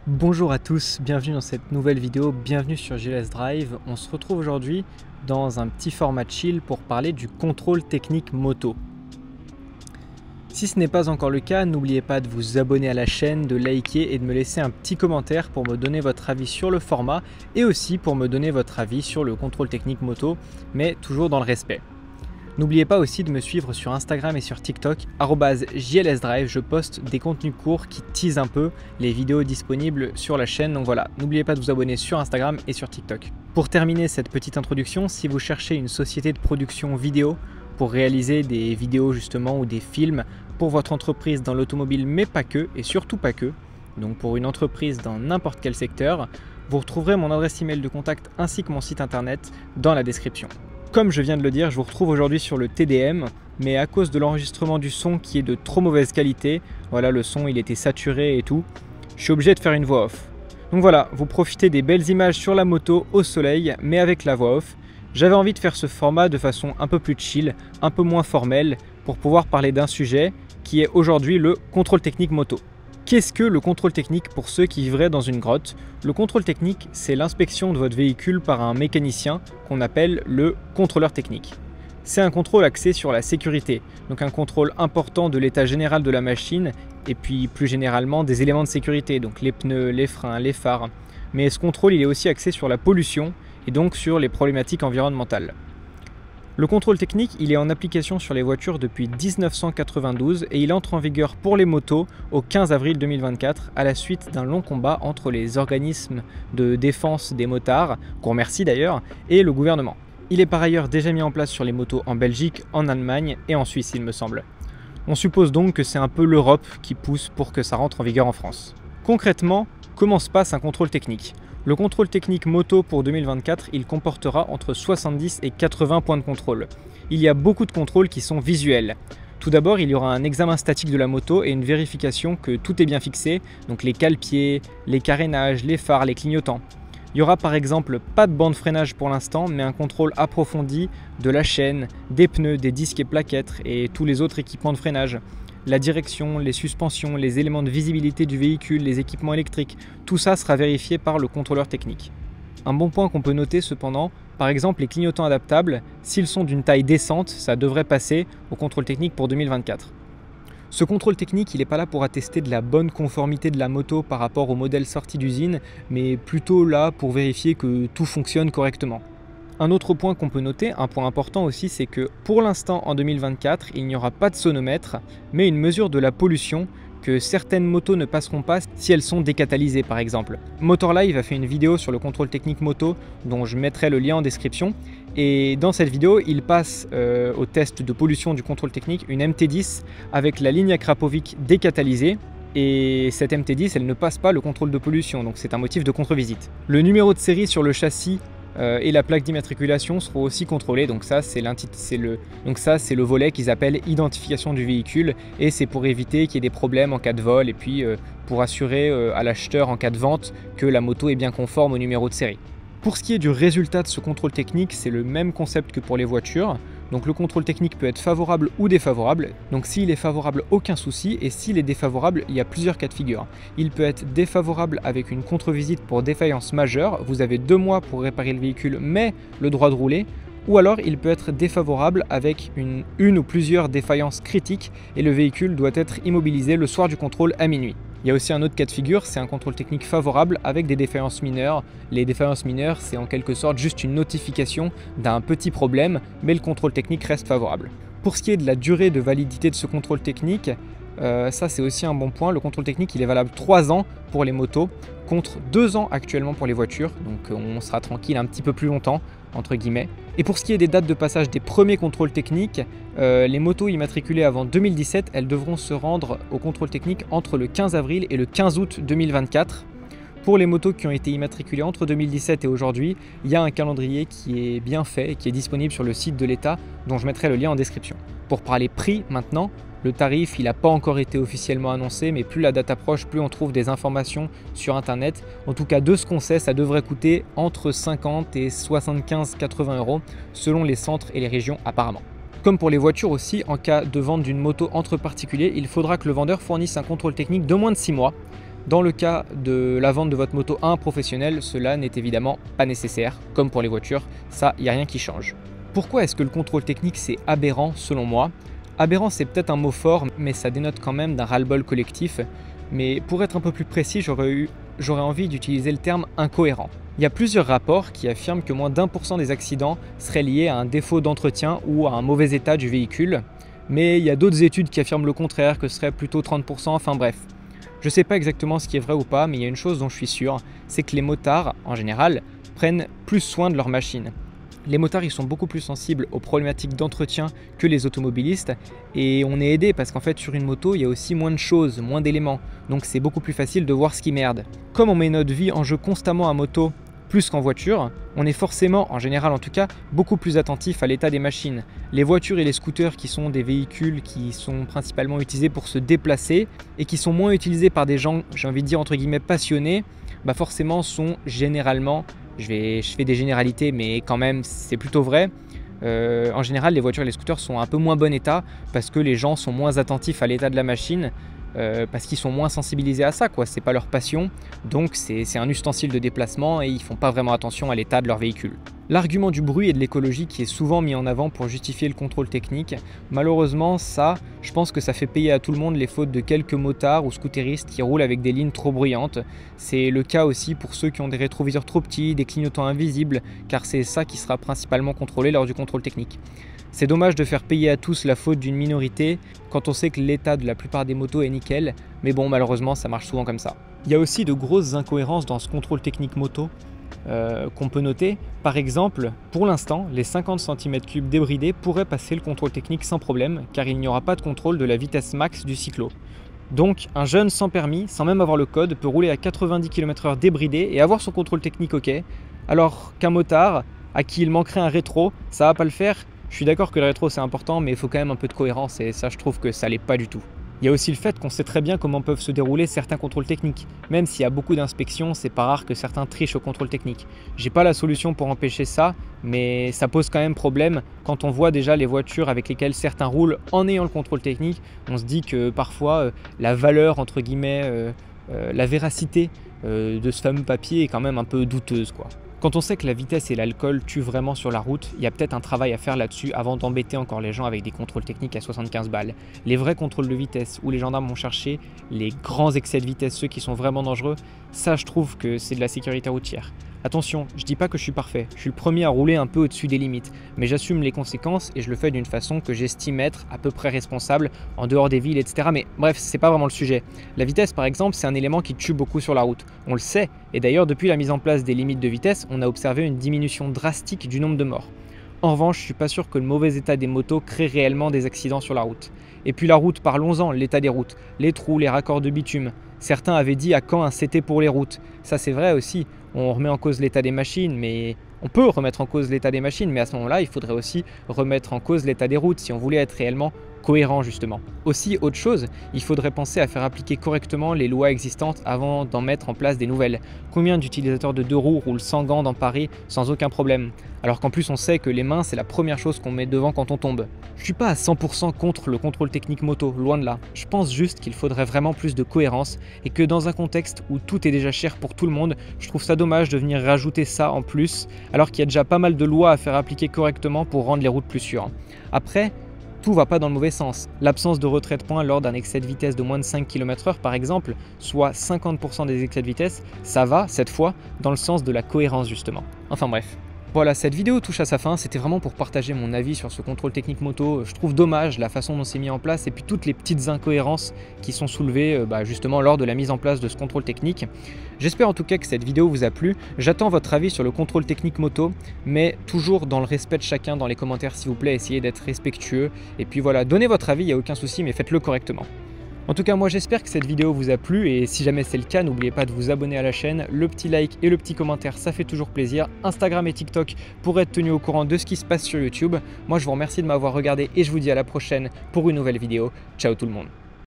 Bonjour à tous, bienvenue dans cette nouvelle vidéo, bienvenue sur GLS Drive. On se retrouve aujourd'hui dans un petit format chill pour parler du contrôle technique moto. Si ce n'est pas encore le cas, n'oubliez pas de vous abonner à la chaîne, de liker et de me laisser un petit commentaire pour me donner votre avis sur le format et aussi pour me donner votre avis sur le contrôle technique moto, mais toujours dans le respect. N'oubliez pas aussi de me suivre sur Instagram et sur TikTok, @JLSDrive, je poste des contenus courts qui teasent un peu les vidéos disponibles sur la chaîne, donc voilà, n'oubliez pas de vous abonner sur Instagram et sur TikTok. Pour terminer cette petite introduction, si vous cherchez une société de production vidéo pour réaliser des vidéos justement ou des films pour votre entreprise dans l'automobile, mais pas que, et surtout pas que, donc pour une entreprise dans n'importe quel secteur, vous retrouverez mon adresse email de contact ainsi que mon site internet dans la description. Comme je viens de le dire, je vous retrouve aujourd'hui sur le TDM, mais à cause de l'enregistrement du son qui est de trop mauvaise qualité, voilà, le son il était saturé et tout, je suis obligé de faire une voix off. Donc voilà, vous profitez des belles images sur la moto au soleil, mais avec la voix off. J'avais envie de faire ce format de façon un peu plus chill, un peu moins formelle, pour pouvoir parler d'un sujet qui est aujourd'hui le contrôle technique moto. Qu'est-ce que le contrôle technique pour ceux qui vivraient dans une grotte? Le contrôle technique, c'est l'inspection de votre véhicule par un mécanicien qu'on appelle le contrôleur technique. C'est un contrôle axé sur la sécurité, donc un contrôle important de l'état général de la machine et puis plus généralement des éléments de sécurité, donc les pneus, les freins, les phares. Mais ce contrôle il est aussi axé sur la pollution et donc sur les problématiques environnementales. Le contrôle technique, il est en application sur les voitures depuis 1992 et il entre en vigueur pour les motos au 15 avril 2024 à la suite d'un long combat entre les organismes de défense des motards, qu'on remercie d'ailleurs, et le gouvernement. Il est par ailleurs déjà mis en place sur les motos en Belgique, en Allemagne et en Suisse il me semble. On suppose donc que c'est un peu l'Europe qui pousse pour que ça rentre en vigueur en France. Concrètement, comment se passe un contrôle technique ? Le contrôle technique moto pour 2024, il comportera entre 70 et 80 points de contrôle. Il y a beaucoup de contrôles qui sont visuels. Tout d'abord, il y aura un examen statique de la moto et une vérification que tout est bien fixé, donc les cale-pieds, les carénages, les phares, les clignotants. Il y aura par exemple pas de bande freinage pour l'instant, mais un contrôle approfondi de la chaîne, des pneus, des disques et plaquettes et tous les autres équipements de freinage. La direction, les suspensions, les éléments de visibilité du véhicule, les équipements électriques, tout ça sera vérifié par le contrôleur technique. Un bon point qu'on peut noter cependant, par exemple les clignotants adaptables, s'ils sont d'une taille décente, ça devrait passer au contrôle technique pour 2024. Ce contrôle technique, il n'est pas là pour attester de la bonne conformité de la moto par rapport au modèle sorti d'usine, mais plutôt là pour vérifier que tout fonctionne correctement. Un autre point qu'on peut noter, un point important aussi, c'est que pour l'instant en 2024, il n'y aura pas de sonomètre, mais une mesure de la pollution que certaines motos ne passeront pas si elles sont décatalysées par exemple. Motorlive a fait une vidéo sur le contrôle technique moto dont je mettrai le lien en description et dans cette vidéo il passe au test de pollution du contrôle technique une MT10 avec la ligne Akrapovic décatalysée. Et cette MT10 elle ne passe pas le contrôle de pollution, donc c'est un motif de contre-visite. Le numéro de série sur le châssis et la plaque d'immatriculation seront aussi contrôlées, donc ça c'est le volet qu'ils appellent identification du véhicule et c'est pour éviter qu'il y ait des problèmes en cas de vol et puis pour assurer à l'acheteur en cas de vente que la moto est bien conforme au numéro de série. Pour ce qui est du résultat de ce contrôle technique, c'est le même concept que pour les voitures. Donc le contrôle technique peut être favorable ou défavorable. Donc s'il est favorable, aucun souci. Et s'il est défavorable, il y a plusieurs cas de figure. Il peut être défavorable avec une contre-visite pour défaillance majeure. Vous avez 2 mois pour réparer le véhicule, mais le droit de rouler. Ou alors il peut être défavorable avec une ou plusieurs défaillances critiques et le véhicule doit être immobilisé le soir du contrôle à minuit. Il y a aussi un autre cas de figure, c'est un contrôle technique favorable avec des défaillances mineures. Les défaillances mineures, c'est en quelque sorte juste une notification d'un petit problème, mais le contrôle technique reste favorable. Pour ce qui est de la durée de validité de ce contrôle technique, ça c'est aussi un bon point. Le contrôle technique il est valable 3 ans pour les motos contre 2 ans actuellement pour les voitures, donc on sera tranquille un petit peu plus longtemps entre guillemets. Et pour ce qui est des dates de passage des premiers contrôles techniques, les motos immatriculées avant 2017, elles devront se rendre au contrôle technique entre le 15 avril et le 15 août 2024. Pour les motos qui ont été immatriculées entre 2017 et aujourd'hui, il y a un calendrier qui est bien fait et qui est disponible sur le site de l'État, dont je mettrai le lien en description. Pour parler prix maintenant, le tarif il n'a pas encore été officiellement annoncé, mais plus la date approche, plus on trouve des informations sur internet. En tout cas de ce qu'on sait, ça devrait coûter entre 50 et 75-80 € selon les centres et les régions apparemment. Comme pour les voitures aussi, en cas de vente d'une moto entre particuliers, il faudra que le vendeur fournisse un contrôle technique de moins de 6 mois. Dans le cas de la vente de votre moto à un professionnel, cela n'est évidemment pas nécessaire, comme pour les voitures, ça, il n'y a rien qui change. Pourquoi est-ce que le contrôle technique c'est aberrant selon moi? Aberrant c'est peut-être un mot fort, mais ça dénote quand même d'un ras-le-bol collectif. Mais pour être un peu plus précis, j'aurais envie d'utiliser le terme incohérent. Il y a plusieurs rapports qui affirment que moins d'1% des accidents seraient liés à un défaut d'entretien ou à un mauvais état du véhicule. Mais il y a d'autres études qui affirment le contraire, que ce serait plutôt 30%, enfin bref. Je ne sais pas exactement ce qui est vrai ou pas, mais il y a une chose dont je suis sûr, c'est que les motards, en général, prennent plus soin de leur machine. Les motards, ils sont beaucoup plus sensibles aux problématiques d'entretien que les automobilistes et on est aidé parce qu'en fait sur une moto, il y a aussi moins de choses, moins d'éléments, donc c'est beaucoup plus facile de voir ce qui merde. Comme on met notre vie en jeu constamment à moto plus qu'en voiture, on est forcément, en général en tout cas, beaucoup plus attentif à l'état des machines. Les voitures et les scooters qui sont des véhicules qui sont principalement utilisés pour se déplacer et qui sont moins utilisés par des gens, j'ai envie de dire entre guillemets passionnés, bah forcément sont généralement, je fais des généralités mais quand même c'est plutôt vrai, en général les voitures et les scooters sont un peu moins bon état parce que les gens sont moins attentifs à l'état de la machine, parce qu'ils sont moins sensibilisés à ça, quoi. C'est pas leur passion, donc c'est un ustensile de déplacement et ils font pas vraiment attention à l'état de leur véhicule. L'argument du bruit et de l'écologie qui est souvent mis en avant pour justifier le contrôle technique, malheureusement ça, je pense que ça fait payer à tout le monde les fautes de quelques motards ou scooteristes qui roulent avec des lignes trop bruyantes. C'est le cas aussi pour ceux qui ont des rétroviseurs trop petits, des clignotants invisibles, car c'est ça qui sera principalement contrôlé lors du contrôle technique. C'est dommage de faire payer à tous la faute d'une minorité quand on sait que l'état de la plupart des motos est nickel, mais bon malheureusement ça marche souvent comme ça. Il y a aussi de grosses incohérences dans ce contrôle technique moto qu'on peut noter. Par exemple, pour l'instant, les 50 cm3 débridés pourraient passer le contrôle technique sans problème car il n'y aura pas de contrôle de la vitesse max du cyclo. Donc un jeune sans permis, sans même avoir le code, peut rouler à 90 km/h débridé et avoir son contrôle technique ok, alors qu'un motard à qui il manquerait un rétro, ça va pas le faire. Je suis d'accord que le rétro c'est important, mais il faut quand même un peu de cohérence et ça je trouve que ça l'est pas du tout. Il y a aussi le fait qu'on sait très bien comment peuvent se dérouler certains contrôles techniques. Même s'il y a beaucoup d'inspections, c'est pas rare que certains trichent au contrôle technique. J'ai pas la solution pour empêcher ça, mais ça pose quand même problème quand on voit déjà les voitures avec lesquelles certains roulent en ayant le contrôle technique. On se dit que parfois la valeur, entre guillemets, la véracité de ce fameux papier est quand même un peu douteuse, quoi. Quand on sait que la vitesse et l'alcool tuent vraiment sur la route, il y a peut-être un travail à faire là-dessus avant d'embêter encore les gens avec des contrôles techniques à 75 balles. Les vrais contrôles de vitesse où les gendarmes vont chercher les grands excès de vitesse, ceux qui sont vraiment dangereux, ça je trouve que c'est de la sécurité routière. Attention, je dis pas que je suis parfait, je suis le premier à rouler un peu au-dessus des limites, mais j'assume les conséquences et je le fais d'une façon que j'estime être à peu près responsable en dehors des villes, etc. Mais bref, c'est pas vraiment le sujet. La vitesse par exemple, c'est un élément qui tue beaucoup sur la route, on le sait, et d'ailleurs depuis la mise en place des limites de vitesse, on a observé une diminution drastique du nombre de morts. En revanche, je suis pas sûr que le mauvais état des motos crée réellement des accidents sur la route. Et puis la route, parlons-en, l'état des routes, les trous, les raccords de bitume. Certains avaient dit à quand un CT pour les routes. Ça c'est vrai aussi, on remet en cause l'état des machines, mais on peut remettre en cause l'état des machines, mais à ce moment-là, il faudrait aussi remettre en cause l'état des routes si on voulait être réellement cohérent justement. Aussi, autre chose, il faudrait penser à faire appliquer correctement les lois existantes avant d'en mettre en place des nouvelles. Combien d'utilisateurs de deux roues roulent sans gants dans Paris sans aucun problème? Alors qu'en plus on sait que les mains c'est la première chose qu'on met devant quand on tombe. Je suis pas à 100% contre le contrôle technique moto, loin de là. Je pense juste qu'il faudrait vraiment plus de cohérence et que dans un contexte où tout est déjà cher pour tout le monde, je trouve ça dommage de venir rajouter ça en plus alors qu'il y a déjà pas mal de lois à faire appliquer correctement pour rendre les routes plus sûres. Après, tout va pas dans le mauvais sens. L'absence de retrait de points lors d'un excès de vitesse de moins de 5 km/h par exemple, soit 50% des excès de vitesse, ça va, cette fois, dans le sens de la cohérence justement. Enfin bref. Voilà, cette vidéo touche à sa fin, c'était vraiment pour partager mon avis sur ce contrôle technique moto. Je trouve dommage la façon dont c'est mis en place et puis toutes les petites incohérences qui sont soulevées justement lors de la mise en place de ce contrôle technique. J'espère en tout cas que cette vidéo vous a plu. J'attends votre avis sur le contrôle technique moto, mais toujours dans le respect de chacun dans les commentaires s'il vous plaît, essayez d'être respectueux. Et puis voilà, donnez votre avis, il n'y a aucun souci, mais faites-le correctement. En tout cas, moi j'espère que cette vidéo vous a plu et si jamais c'est le cas, n'oubliez pas de vous abonner à la chaîne, le petit like et le petit commentaire, ça fait toujours plaisir. Instagram et TikTok pour être tenu au courant de ce qui se passe sur YouTube. Moi je vous remercie de m'avoir regardé et je vous dis à la prochaine pour une nouvelle vidéo. Ciao tout le monde.